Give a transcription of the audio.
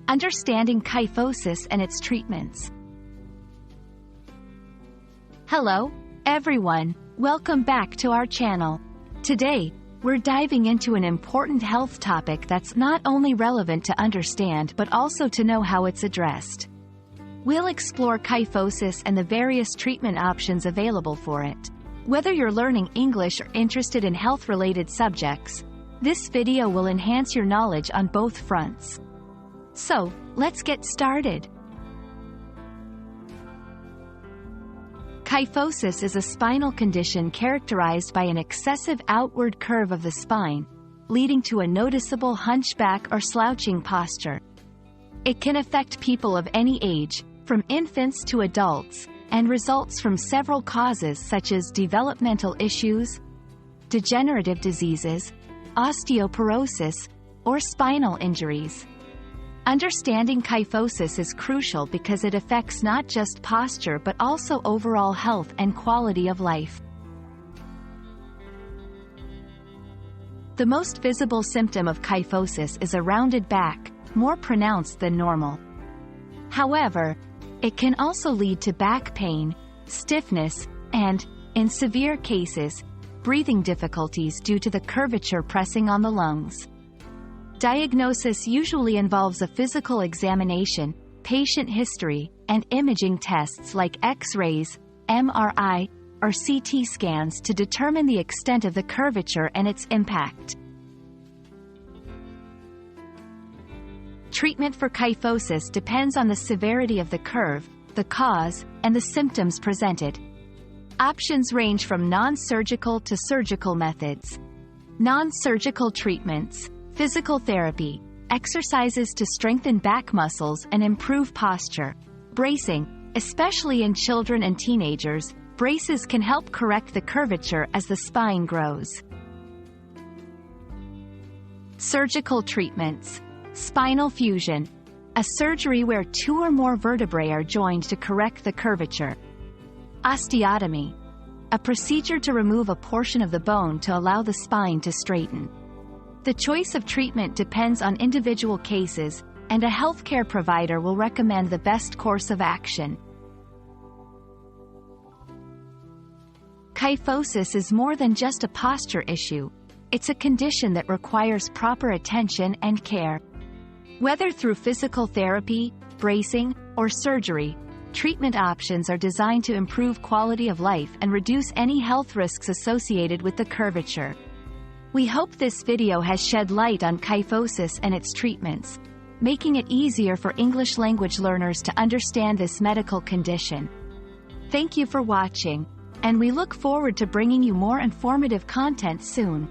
Understanding kyphosis and its treatments. Hello, everyone. Welcome back to our channel. Today, we're diving into an important health topic that's not only relevant to understand but also to know how it's addressed. We'll explore kyphosis and the various treatment options available for it. Whether you're learning English or interested in health-related subjects, this video will enhance your knowledge on both fronts. So, let's get started. Kyphosis is a spinal condition characterized by an excessive outward curve of the spine, leading to a noticeable hunchback or slouching posture. It can affect people of any age, from infants to adults, and results from several causes such as developmental issues, degenerative diseases, osteoporosis, or spinal injuries. Understanding kyphosis is crucial because it affects not just posture but also overall health and quality of life. The most visible symptom of kyphosis is a rounded back, more pronounced than normal. However, it can also lead to back pain, stiffness, and, in severe cases, breathing difficulties due to the curvature pressing on the lungs. Diagnosis usually involves a physical examination, patient history, and imaging tests like X-rays, MRI, or CT scans to determine the extent of the curvature and its impact. Treatment for kyphosis depends on the severity of the curve, the cause, and the symptoms presented. Options range from non-surgical to surgical methods. Non-surgical treatments: physical therapy, exercises to strengthen back muscles and improve posture. Bracing, especially in children and teenagers, braces can help correct the curvature as the spine grows. Surgical treatments: spinal fusion, a surgery where two or more vertebrae are joined to correct the curvature. Osteotomy, a procedure to remove a portion of the bone to allow the spine to straighten. The choice of treatment depends on individual cases, and a healthcare provider will recommend the best course of action. Kyphosis is more than just a posture issue. It's a condition that requires proper attention and care. Whether through physical therapy, bracing, or surgery, treatment options are designed to improve quality of life and reduce any health risks associated with the curvature. We hope this video has shed light on kyphosis and its treatments, making it easier for English language learners to understand this medical condition. Thank you for watching, and we look forward to bringing you more informative content soon.